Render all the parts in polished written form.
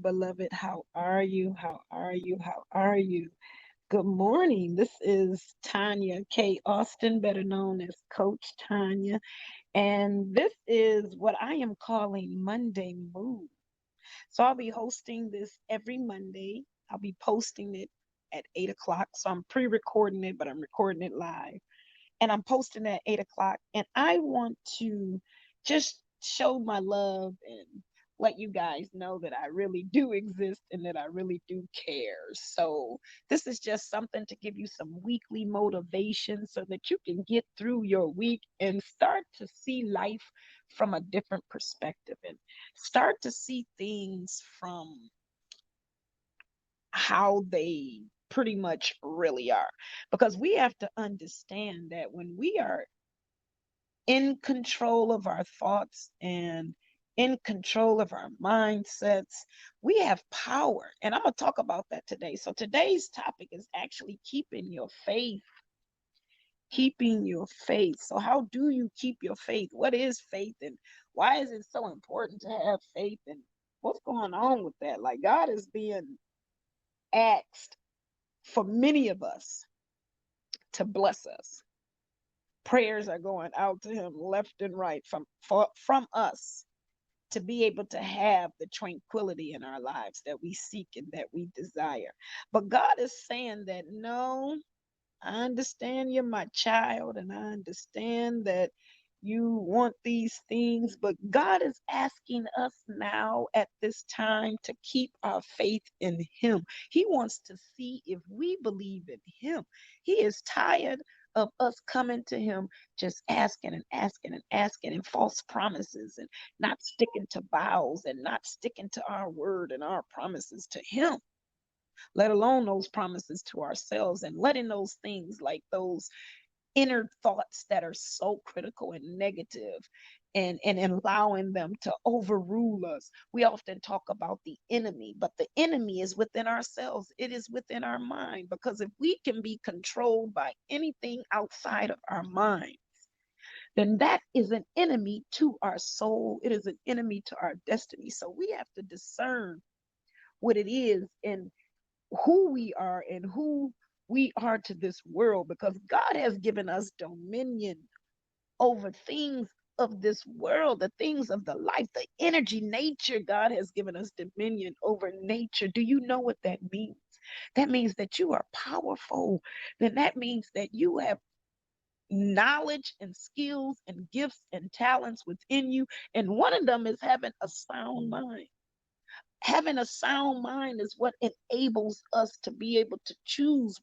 beloved. How are you? How are you? How are you? Good morning. This is Tanya K. Austin, better known as Coach Tanya. And this is what I am calling Monday Mood. So I'll be hosting this every Monday. I'll be posting it at 8 o'clock. So I'm pre recording it, but I'm recording it live. And I'm posting at 8 o'clock. And I want to just show my love and let you guys know that I really do exist and that I really do care. So, this is just something to give you some weekly motivation so that you can get through your week and start to see life from a different perspective and start to see things from how they pretty much really are. Because we have to understand that when we are in control of our thoughts and in control of our mindsets, we have power. And I'm going to talk about that today. So today's topic is actually keeping your faith. Keeping your faith. So, how do you keep your faith? What is faith, and why is it so important to have faith? And what's going on with that? Like, God is being asked for many of us to bless us. Prayers are going out to Him left and right from us to be able to have the tranquility in our lives that we seek and that we desire. But God is saying that no, I understand you're my child and I understand that you want these things, but God is asking us now at this time to keep our faith in Him. He wants to see if we believe in Him. He is tired of us coming to Him just asking and asking and asking and false promises and not sticking to vows and not sticking to our word and our promises to Him, let alone those promises to ourselves, and letting those things like those inner thoughts that are so critical and negative and allowing them to overrule us. We often talk about the enemy, but the enemy is within ourselves. It is within our mind, because if we can be controlled by anything outside of our mind, then that is an enemy to our soul. It is an enemy to our destiny. So we have to discern what it is and who we are and who we are to this world, because God has given us dominion over things of this world, the things of the life, the energy, nature. God has given us dominion over nature. Do you know what that means? That means that you are powerful. Then that means that you have knowledge and skills and gifts and talents within you. And one of them is having a sound mind. Having a sound mind is what enables us to be able to choose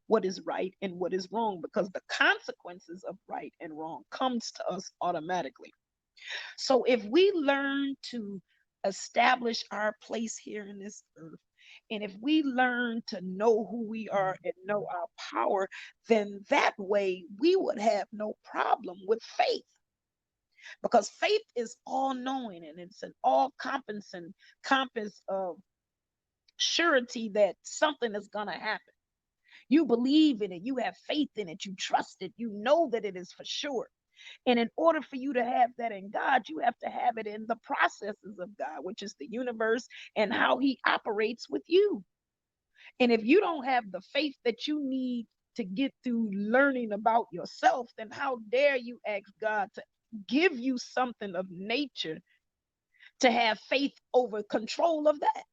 what is right and what is wrong, because the consequences of right and wrong comes to us automatically. So if we learn to establish our place here in this earth, and if we learn to know who we are and know our power, then that way we would have no problem with faith, because faith is all knowing and it's an all compensant compass of surety that something is going to happen. You believe in it, you have faith in it, you trust it, you know that it is for sure. And in order for you to have that in God, you have to have it in the processes of God, which is the universe and how He operates with you. And if you don't have the faith that you need to get through learning about yourself, then how dare you ask God to give you something of nature to have faith over control of that?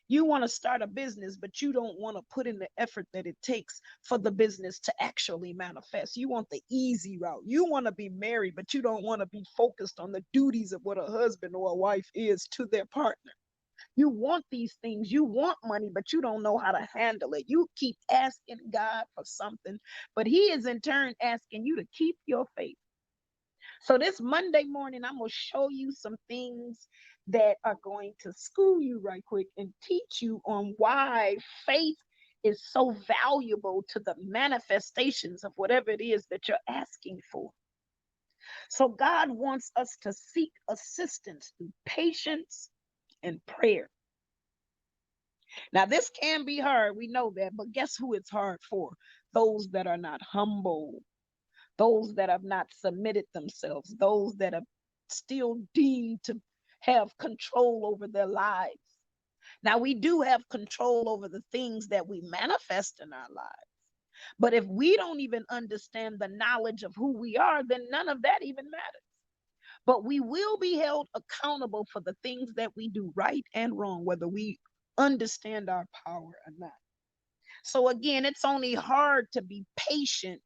You want to start a business, but you don't want to put in the effort that it takes for the business to actually manifest. You want the easy route. You want to be married, but you don't want to be focused on the duties of what a husband or a wife is to their partner. You want these things. You want money, but you don't know how to handle it. You keep asking God for something, but He is in turn asking you to keep your faith. So this Monday morning, I'm going to show you some things that are going to school you right quick and teach you on why faith is so valuable to the manifestations of whatever it is that you're asking for. So God wants us to seek assistance through patience and prayer. Now, this can be hard. We know that, but guess who it's hard for? Those that are not humble, those that have not submitted themselves, those that are still deemed to have control over their lives. Now, we do have control over the things that we manifest in our lives. But if we don't even understand the knowledge of who we are, then none of that even matters. But we will be held accountable for the things that we do, right and wrong, whether we understand our power or not. So, again, it's only hard to be patient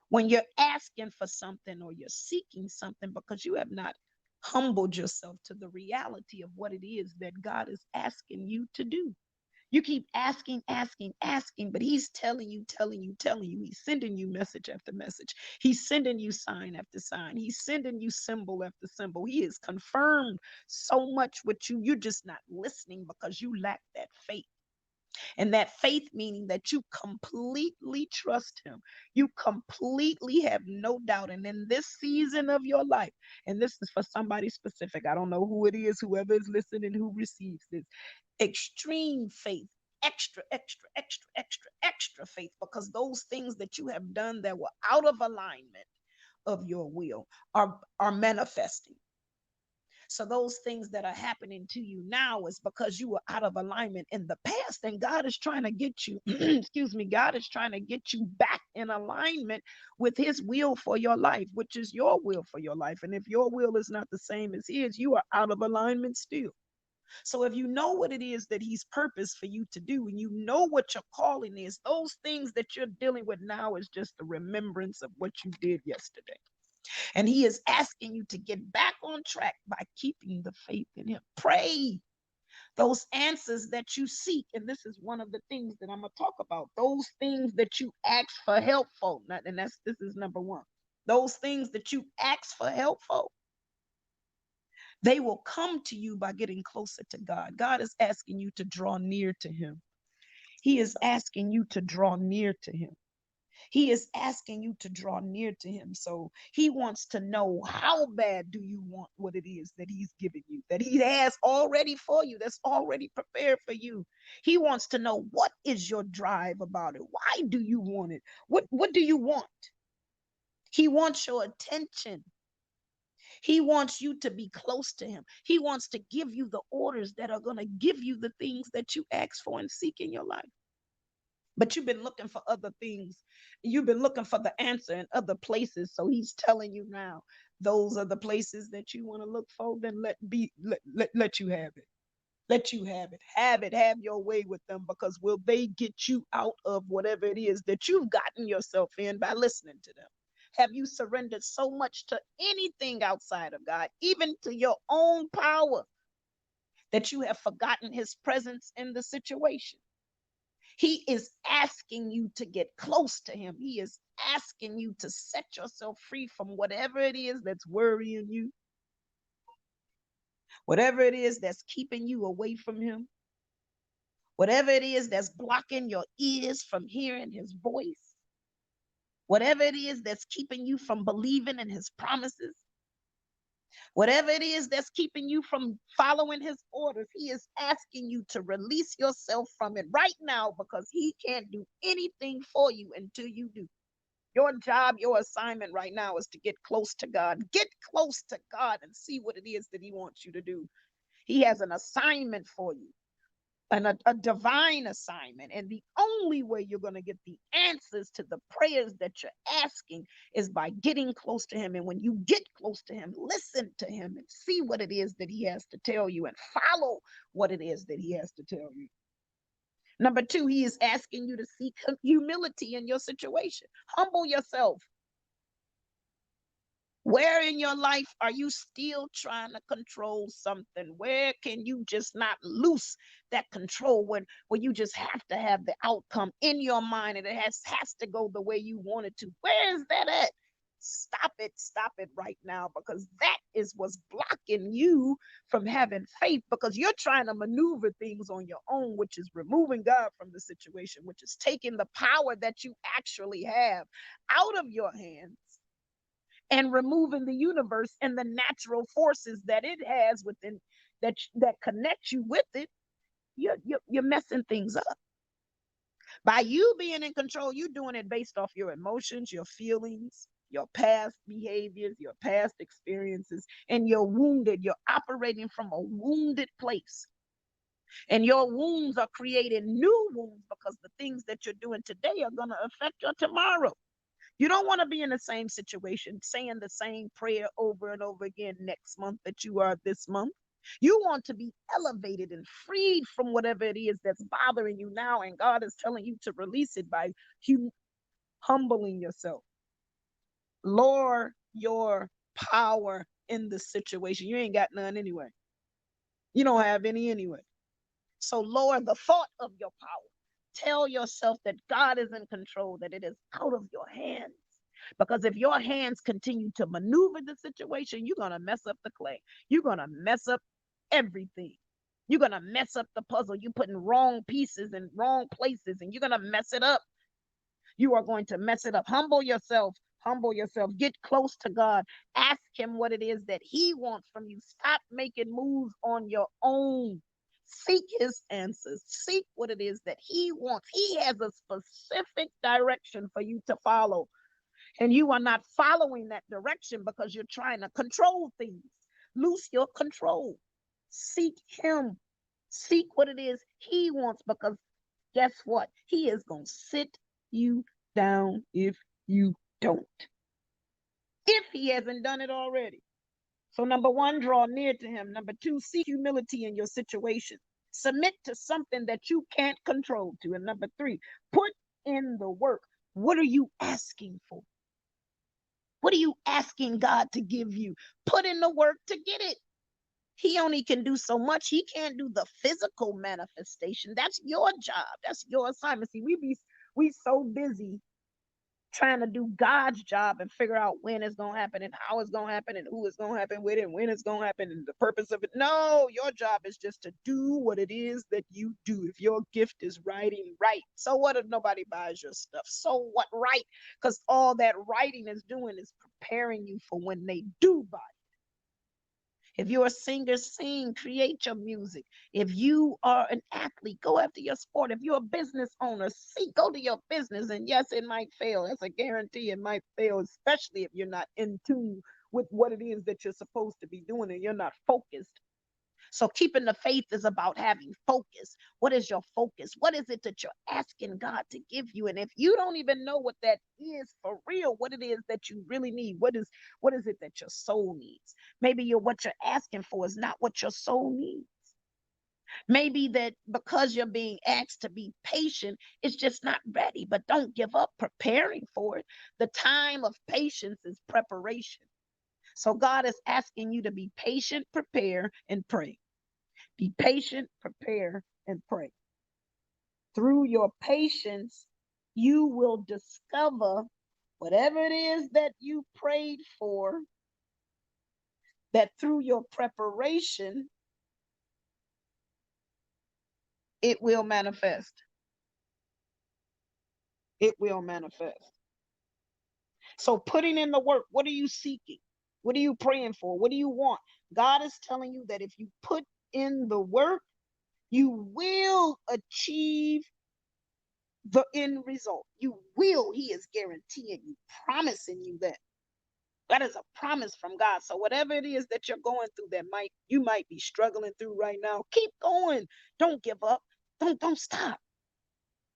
when you're asking for something or you're seeking something because you have not humbled yourself to the reality of what it is that God is asking you to do. You keep asking, asking, asking, but he's telling you, telling you, telling you. He's sending you message after message. He's sending you sign after sign. He's sending you symbol after symbol. He has confirmed so much with you. You're just not listening because you lack that faith. And that faith meaning that you completely trust him. You completely have no doubt. And in this season of your life, and this is for somebody specific, I don't know who it is, whoever is listening, who receives this, extreme faith, extra, extra, extra, extra, extra faith, because those things that you have done that were out of alignment of your will are manifesting. So those things that are happening to you now is because you were out of alignment in the past, and God is trying to get you, excuse me, God is trying to get you back in alignment with his will for your life, which is your will for your life. And if your will is not the same as his, you are out of alignment still. So if you know what it is that he's purposed for you to do, and you know what your calling is, those things that you're dealing with now is just the remembrance of what you did yesterday. And he is asking you to get back on track by keeping the faith in him. Pray those answers that you seek. And this is one of the things that I'm going to talk about. Those things that you ask for help for. And this is number one. Those things that you ask for help for, they will come to you by getting closer to God. God is asking you to draw near to him. He is asking you to draw near to him. He is asking you to draw near to him. So he wants to know, how bad do you want what it is that he's giving you, that he has already for you, that's already prepared for you. He wants to know, what is your drive about it? Why do you want it? What do you want? He wants your attention. He wants you to be close to him. He wants to give you the orders that are going to give you the things that you ask for and seek in your life. But you've been looking for other things. You've been looking for the answer in other places. So he's telling you now, those are the places that you want to look for. Then let you have it. Let you have it. Have it. Have your way with them, because will they get you out of whatever it is that you've gotten yourself in by listening to them? Have you surrendered so much to anything outside of God, even to your own power, that you have forgotten his presence in the situation? He is asking you to get close to him. He is asking you to set yourself free from whatever it is that's worrying you, whatever it is that's keeping you away from him, whatever it is that's blocking your ears from hearing his voice, whatever it is that's keeping you from believing in his promises, whatever it is that's keeping you from following his orders. He is asking you to release yourself from it right now, because he can't do anything for you until you do. Your job, your assignment right now is to get close to God. Get close to God and see what it is that he wants you to do. He has an assignment for you, and a divine assignment. And the only way you're going to get the answers to the prayers that you're asking is by getting close to him. And when you get close to him, listen to him and see what it is that he has to tell you, and follow what it is that he has to tell you. Number two, he is asking you to seek humility in your situation. Humble yourself. Where in your life are you still trying to control something? Where can you just not loose that control, when you just have to have the outcome in your mind, and it has to go the way you want it to? Where is that at? Stop it right now, because that is what's blocking you from having faith, because you're trying to maneuver things on your own, which is removing God from the situation, which is taking the power that you actually have out of your hands and removing the universe and the natural forces that it has within, that connect you with it. You're messing things up. By you being in control, you're doing it based off your emotions, your feelings, your past behaviors, your past experiences, and you're wounded. You're operating from a wounded place. And your wounds are creating new wounds because the things that you're doing today are going to affect your tomorrow. You don't want to be in the same situation, saying the same prayer over and over again next month that you are this month. You want to be elevated and freed from whatever it is that's bothering you now. And God is telling you to release it by humbling yourself. Lower your power in the situation. You ain't got none anyway. You don't have any anyway. So lower the thought of your power. Tell yourself that God is in control, that it is out of your hands. Because if your hands continue to maneuver the situation, you're going to mess up the clay. You're going to mess up everything. You're going to mess up the puzzle. You're putting wrong pieces in wrong places and you're going to mess it up. You are going to mess it up. Humble yourself. Humble yourself. Get close to God. Ask Him what it is that He wants from you. Stop making moves on your own. Seek His answers. Seek what it is that He wants. He has a specific direction for you to follow. And you are not following that direction because you're trying to control things. Loose your control. Seek Him. Seek what it is He wants because guess what? He is going to sit you down if you don't. If He hasn't done it already. So, number one, draw near to Him. Number two, seek humility in your situation. Submit to something that you can't control to. And number three, put in the work. What are you asking for? What are you asking God to give you? Put in the work to get it. He only can do so much. He can't do the physical manifestation. That's your job. That's your assignment. See, we so busy trying to do God's job and figure out when it's going to happen and how it's going to happen and who it's going to happen with and when it's going to happen and the purpose of it. No, your job is just to do what it is that you do. If your gift is writing, write. So what if nobody buys your stuff? So what, write? Because all that writing is doing is preparing you for when they do buy. If you're a singer, sing, create your music. If you are an athlete, go after your sport. If you're a business owner, see, go to your business. And yes, it might fail. That's a guarantee it might fail, especially if you're not in tune with what it is that you're supposed to be doing and you're not focused. So keeping the faith is about having focus. What is your focus? What is it that you're asking God to give you? And if you don't even know what that is for real, what it is that you really need, what is it that your soul needs? Maybe what you're asking for is not what your soul needs. Maybe that because you're being asked to be patient, it's just not ready, but don't give up preparing for it. The time of patience is preparation. So God is asking you to be patient, prepare, and pray. Be patient, prepare, and pray. Through your patience, you will discover whatever it is that you prayed for, that through your preparation, it will manifest. It will manifest. So putting in the work, what are you seeking? What are you praying for? What do you want? God is telling you that if you put in the work, you will achieve the end result. You will. He is guaranteeing you, promising you that. That is a promise from God. So whatever it is that you're going through that you might be struggling through right now, keep going. Don't give up. Don't stop.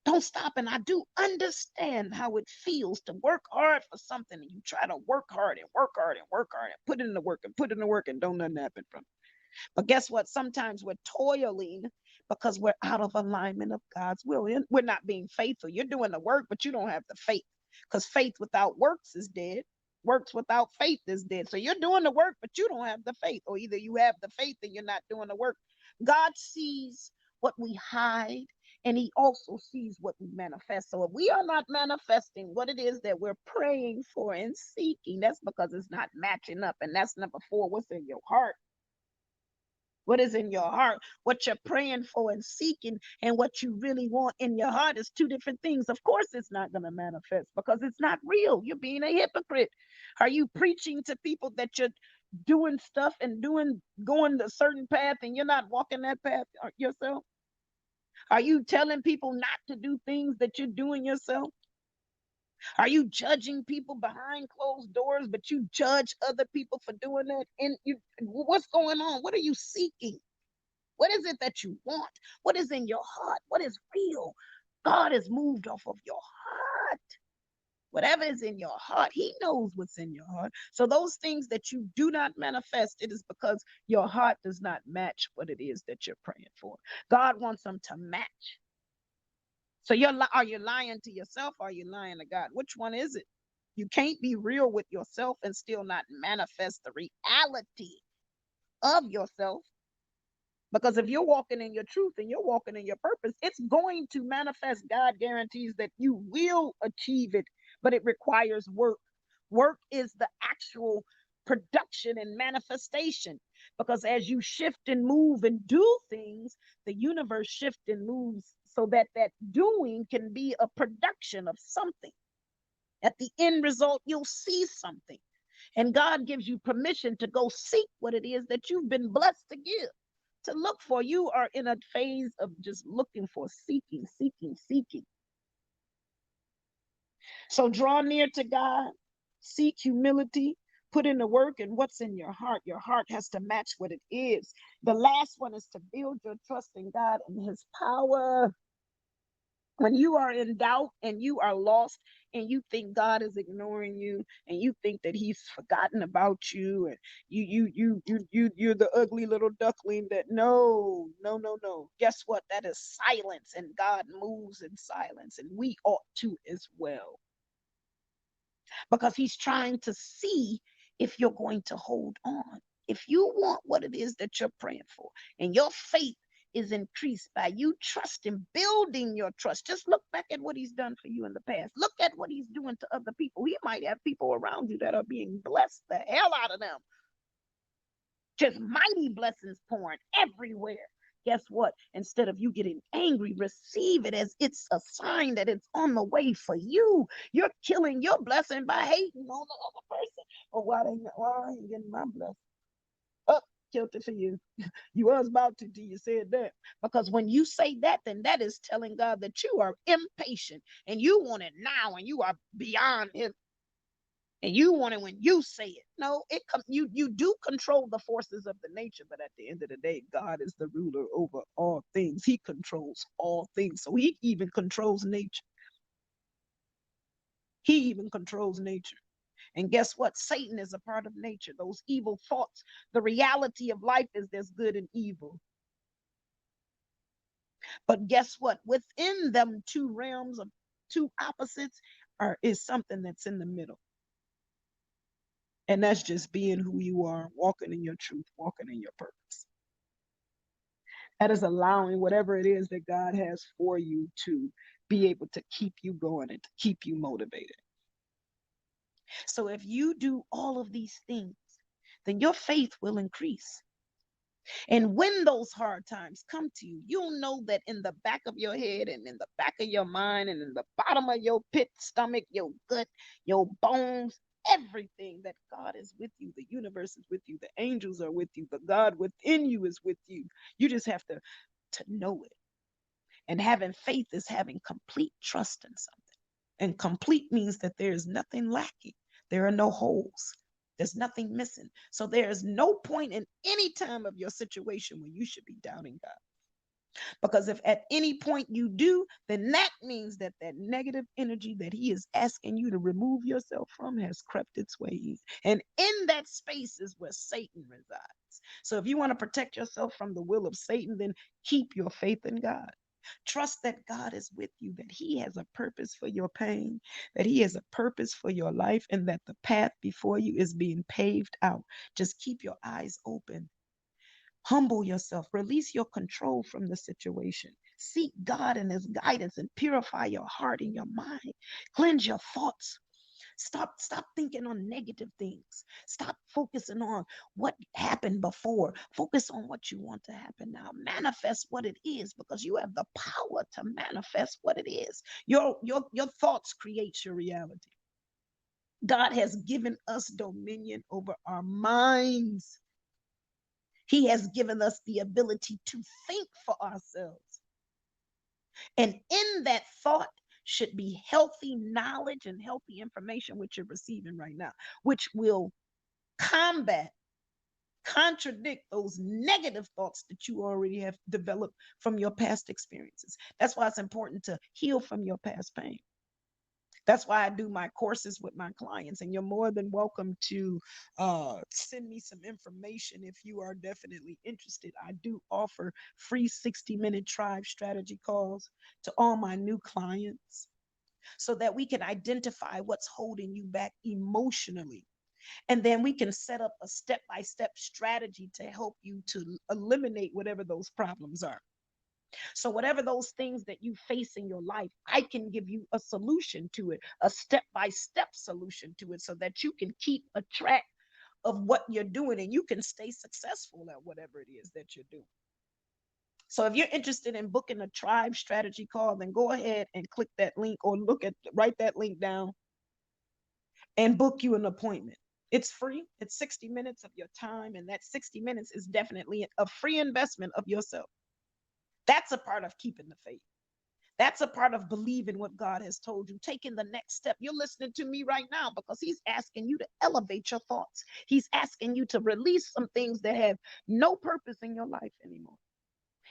Don't stop. And I do understand how it feels to work hard for something and you try to work hard and work hard and work hard and put in the work and put in the work and don't nothing happen from it. But guess what? Sometimes we're toiling because we're out of alignment of God's will. We're not being faithful. You're doing the work, but you don't have the faith. Because faith without works is dead. Works without faith is dead. So you're doing the work, but you don't have the faith. Or either you have the faith and you're not doing the work. God sees what we hide and He also sees what we manifest. So if we are not manifesting what it is that we're praying for and seeking, that's because it's not matching up. And that's number 4. What's in your heart? What is in your heart? What you're praying for and seeking and what you really want in your heart is 2 different things. Of course, it's not going to manifest because it's not real. You're being a hypocrite. Are you preaching to people that you're doing stuff and going a certain path and you're not walking that path yourself? Are you telling people not to do things that you're doing yourself? Are you judging people behind closed doors, but you judge other people for doing that? And what's going on? What are you seeking? What is it that you want? What is in your heart? What is real? God has moved off of your heart. Whatever is in your heart, he knows what's in your heart. So those things that you do not manifest, it is because your heart does not match what it is that you're praying for. God wants them to match. So are you lying to yourself or are you lying to God? Which one is it? You can't be real with yourself and still not manifest the reality of yourself. Because if you're walking in your truth and you're walking in your purpose, it's going to manifest. God guarantees that you will achieve it, but it requires work. Work is the actual production and manifestation. Because as you shift and move and do things, the universe shifts and moves so that that doing can be a production of something. At the end result, you'll see something. And God gives you permission to go seek what it is that you've been blessed to give, to look for. You are in a phase of just looking for, seeking, seeking, seeking. So draw near to God, seek humility, put in the work, and what's in your heart. Your heart has to match what it is. The last one is to build your trust in God and his power. When you are in doubt and you are lost and you think God is ignoring you and you think that he's forgotten about you and you're the ugly little duckling that no. Guess what? That is silence, and God moves in silence, and we ought to as well, because he's trying to see if you're going to hold on. If you want what it is that you're praying for, and your faith is increased by you trusting, building your trust. Just look back at what he's done for you in the past. Look at what he's doing to other people. He might have people around you that are being blessed the hell out of them. Just mighty blessings pouring everywhere. Guess what? Instead of you getting angry, receive it as it's a sign that it's on the way for you. You're killing your blessing by hating on the other person. Oh, why I ain't getting my blessing? Up, killed it for you. You was about to till you said that. Because when you say that, then that is telling God that you are impatient and you want it now and you are beyond him. And you want it when you say it. No, you do control the forces of the nature, but at the end of the day, God is the ruler over all things. He controls all things. So he even controls nature. He even controls nature. And guess what? Satan is a part of nature. Those evil thoughts. The reality of life is there's good and evil. But guess what? Within them two realms of two opposites is something that's in the middle. And that's just being who you are, walking in your truth, walking in your purpose. That is allowing whatever it is that God has for you to be able to keep you going and to keep you motivated. So if you do all of these things, then your faith will increase. And when those hard times come to you, you'll know that in the back of your head and in the back of your mind and in the bottom of your pit stomach, your gut, your bones, everything, that God is with you. The universe is with you. The angels are with you. The God within you is with you. You just have to know it. And having faith is having complete trust in something. And complete means that there is nothing lacking. There are no holes. There's nothing missing. So there is no point in any time of your situation where you should be doubting God. Because if at any point you do, then that means that that negative energy that he is asking you to remove yourself from has crept its way in. And in that space is where Satan resides. So if you want to protect yourself from the will of Satan, then keep your faith in God. Trust that God is with you, that he has a purpose for your pain, that he has a purpose for your life, and that the path before you is being paved out. Just keep your eyes open. Humble yourself, release your control from the situation. Seek God and his guidance and purify your heart and your mind. Cleanse your thoughts. Stop thinking on negative things. Stop focusing on what happened before. Focus on what you want to happen now. Manifest what it is, because you have the power to manifest what it is. Your thoughts create your reality. God has given us dominion over our minds. He has given us the ability to think for ourselves. And in that thought should be healthy knowledge and healthy information, which you're receiving right now, which will combat contradict those negative thoughts that you already have developed from your past experiences. That's why it's important to heal from your past pain. That's why I do my courses with my clients, and you're more than welcome to send me some information if you are definitely interested. I do offer free 60-minute tribe strategy calls to all my new clients so that we can identify what's holding you back emotionally. And then we can set up a step by step strategy to help you to eliminate whatever those problems are. So, whatever those things that you face in your life, I can give you a solution to it, a step by step solution to it, so that you can keep a track of what you're doing and you can stay successful at whatever it is that you're doing. So, if you're interested in booking a tribe strategy call, then go ahead and click that link or write that link down and book you an appointment. It's free. It's 60 minutes of your time, and that 60 minutes is definitely a free investment of yourself. That's a part of keeping the faith. That's a part of believing what God has told you, taking the next step. You're listening to me right now because He's asking you to elevate your thoughts. He's asking you to release some things that have no purpose in your life anymore.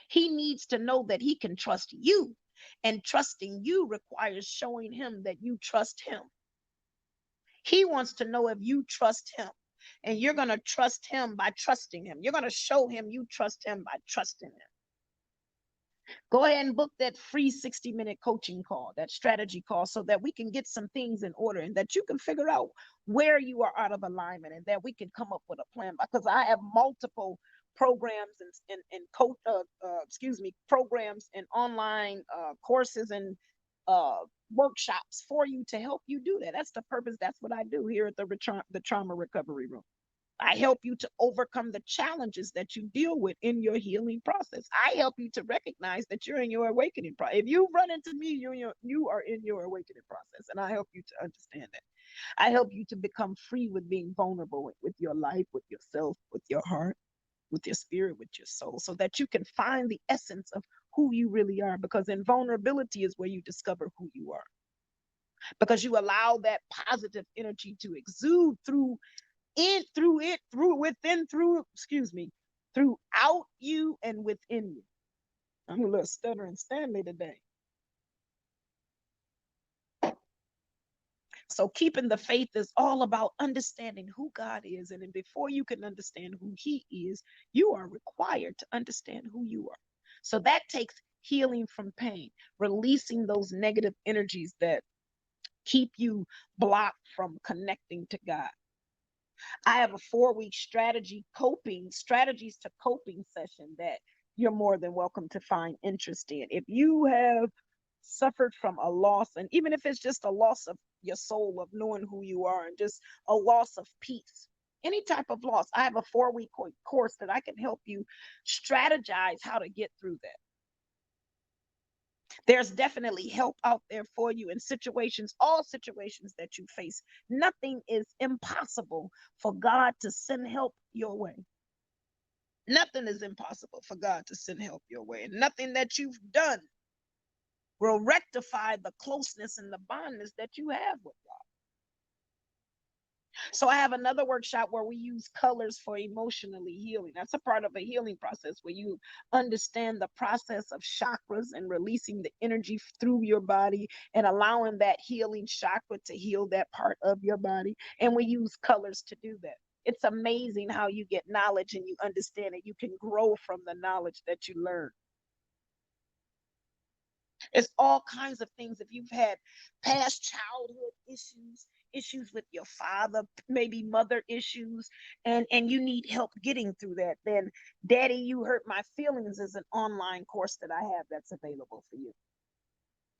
He needs to know that He can trust you, and trusting you requires showing Him that you trust Him. He wants to know if you trust Him, and you're going to trust Him by trusting Him. You're going to show Him you trust Him by trusting Him. Go ahead and book that free 60-minute coaching call, that strategy call, so that we can get some things in order and that you can figure out where you are out of alignment and that we can come up with a plan. Because I have multiple programs and coach, programs and online courses and workshops for you to help you do that. That's the purpose. That's what I do here at the Trauma Recovery Room. I help you to overcome the challenges that you deal with in your healing process. I help you to recognize that you're in your awakening process. If you run into me, you are in your awakening process, and I help you to understand that. I help you to become free with being vulnerable with your life, with yourself, with your heart, with your spirit, with your soul, so that you can find the essence of who you really are. Because in vulnerability is where you discover who you are. Because you allow that positive energy to exude through throughout you and within you. I'm a little stuttering Stanley today. So keeping the faith is all about understanding who God is. And then before you can understand who He is, you are required to understand who you are. So that takes healing from pain, releasing those negative energies that keep you blocked from connecting to God. I have a 4-week strategies to coping session that you're more than welcome to find interest in. If you have suffered from a loss, and even if it's just a loss of your soul, of knowing who you are, and just a loss of peace, any type of loss, I have a 4-week course that I can help you strategize how to get through that. There's definitely help out there for you in situations, all situations that you face. Nothing is impossible for God to send help your way. Nothing is impossible for God to send help your way. And nothing that you've done will rectify the closeness and the bondness that you have with God. So I have another workshop where we use colors for emotionally healing. That's a part of a healing process where you understand the process of chakras and releasing the energy through your body and allowing that healing chakra to heal that part of your body. And we use colors to do that. It's amazing how you get knowledge and you understand it. You can grow from the knowledge that you learn. It's all kinds of things. If you've had past childhood issues with your father, maybe mother issues, and you need help getting through that, then Daddy, You Hurt My Feelings is an online course that I have that's available for you.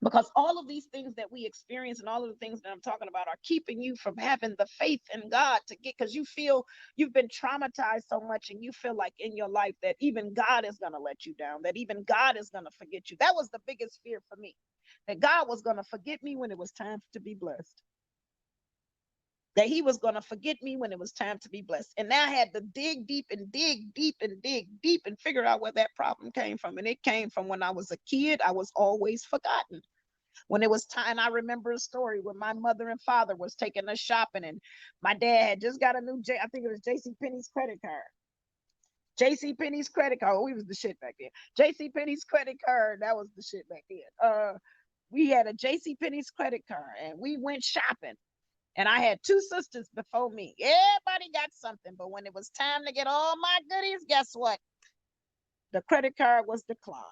Because all of these things that we experience and all of the things that I'm talking about are keeping you from having the faith in God to get, because you feel you've been traumatized so much and you feel like in your life that even God is going to let you down, that even God is going to forget you. That was the biggest fear for me, that God was going to forget me when it was time to be blessed. That He was going to forget me when it was time to be blessed. And now I had to dig deep and dig deep and dig deep and figure out where that problem came from. And it came from when I was a kid. I was always forgotten. When it was time, I remember a story when my mother and father was taking us shopping, and my dad had just got a new I think it was JC Penney's credit card. JC Penney's credit card. Oh, we was the shit back then. JC Penney's credit card. That was the shit back then. We had a JC Penney's credit card and we went shopping. And I had two sisters before me. Everybody got something. But when it was time to get all my goodies, guess what? The credit card was declined.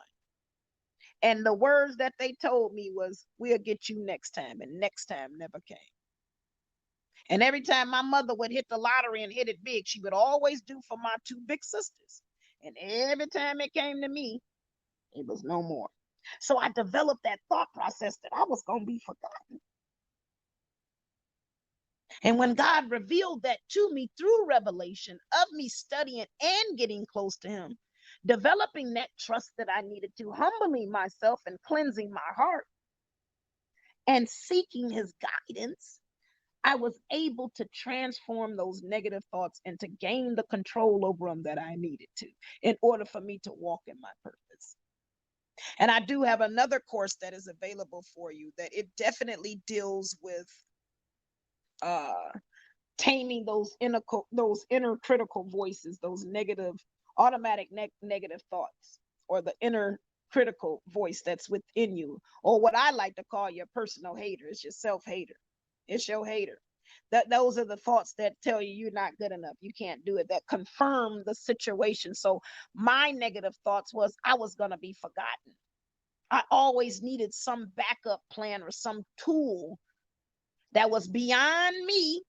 And the words that they told me was, we'll get you next time. And next time never came. And every time my mother would hit the lottery and hit it big, she would always do for my two big sisters. And every time it came to me, it was no more. So I developed that thought process that I was going to be forgotten. And when God revealed that to me through revelation of me studying and getting close to him, developing that trust that I needed to, humbling myself and cleansing my heart and seeking his guidance, I was able to transform those negative thoughts and to gain the control over them that I needed to in order for me to walk in my purpose. And I do have another course that is available for you that it definitely deals with uh taming those inner critical voices, those negative automatic negative thoughts, or the inner critical voice that's within you, or what I like to call your personal hater. It's your self-hater. It's your hater. Those are the thoughts that tell you you're not good enough, you can't do it, that confirm the situation. So my negative thoughts was I was going to be forgotten. I always needed some backup plan or some tool that was beyond me,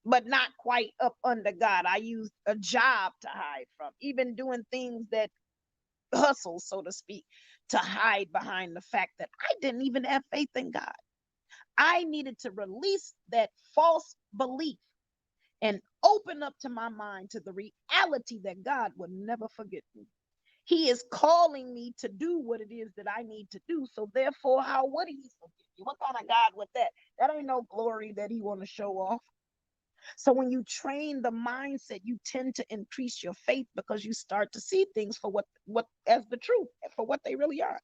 but not quite up under God. I used a job to hide from, even doing things that hustle, so to speak, to hide behind the fact that I didn't even have faith in God. I needed to release that false belief and open up to my mind to the reality that God would never forget me. He is calling me to do what it is that I need to do. So therefore, how would he forget you? What kind of God with that? That ain't no glory that he want to show off. So when you train the mindset, you tend to increase your faith because you start to see things for what as the truth, for what they really are.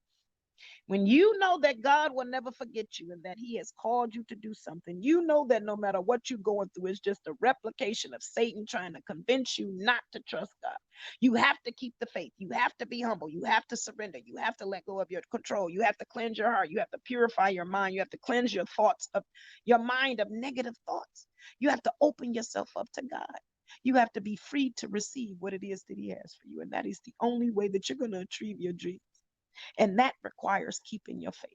When you know that God will never forget you and that he has called you to do something, you know that no matter what you're going through, it's just a replication of Satan trying to convince you not to trust God. You have to keep the faith. You have to be humble. You have to surrender. You have to let go of your control. You have to cleanse your heart. You have to purify your mind. You have to cleanse your thoughts of your mind of negative thoughts. You have to open yourself up to God. You have to be free to receive what it is that he has for you. And that is the only way that you're going to achieve your dreams. And that requires keeping your faith.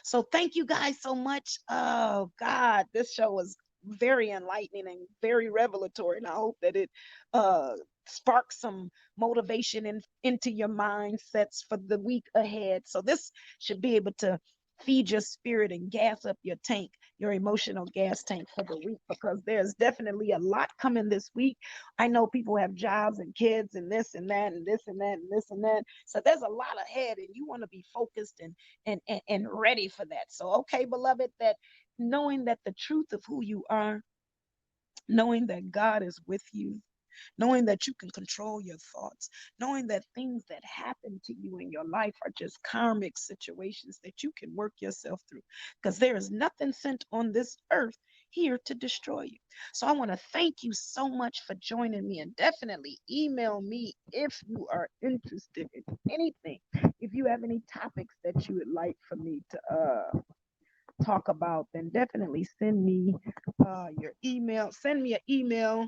So thank you guys so much. Oh God, this show was very enlightening and very revelatory. And I hope that it sparks some motivation into your mindsets for the week ahead. So this should be able to feed your spirit and gas up your tank, your emotional gas tank for the week, because there's definitely a lot coming this week. I know people have jobs and kids and this and that and this and that and this and that. So there's a lot ahead and you want to be focused and ready for that. So, okay, beloved, that knowing that the truth of who you are, knowing that God is with you, knowing that you can control your thoughts, knowing that things that happen to you in your life are just karmic situations that you can work yourself through, because there is nothing sent on this earth here to destroy you. So I want to thank you so much for joining me, and definitely email me if you are interested in anything. If you have any topics that you would like for me to talk about, then definitely send me your email. Send me an email,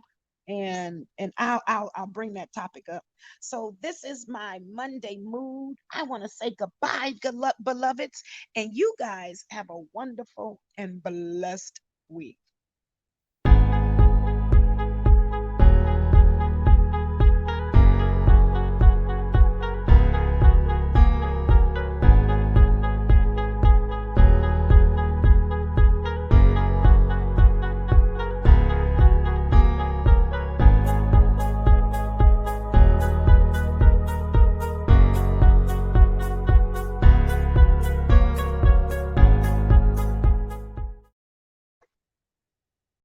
and I'll bring that topic up. So this is my Monday mood. I want to say goodbye, good luck, beloveds, and you guys have a wonderful and blessed week.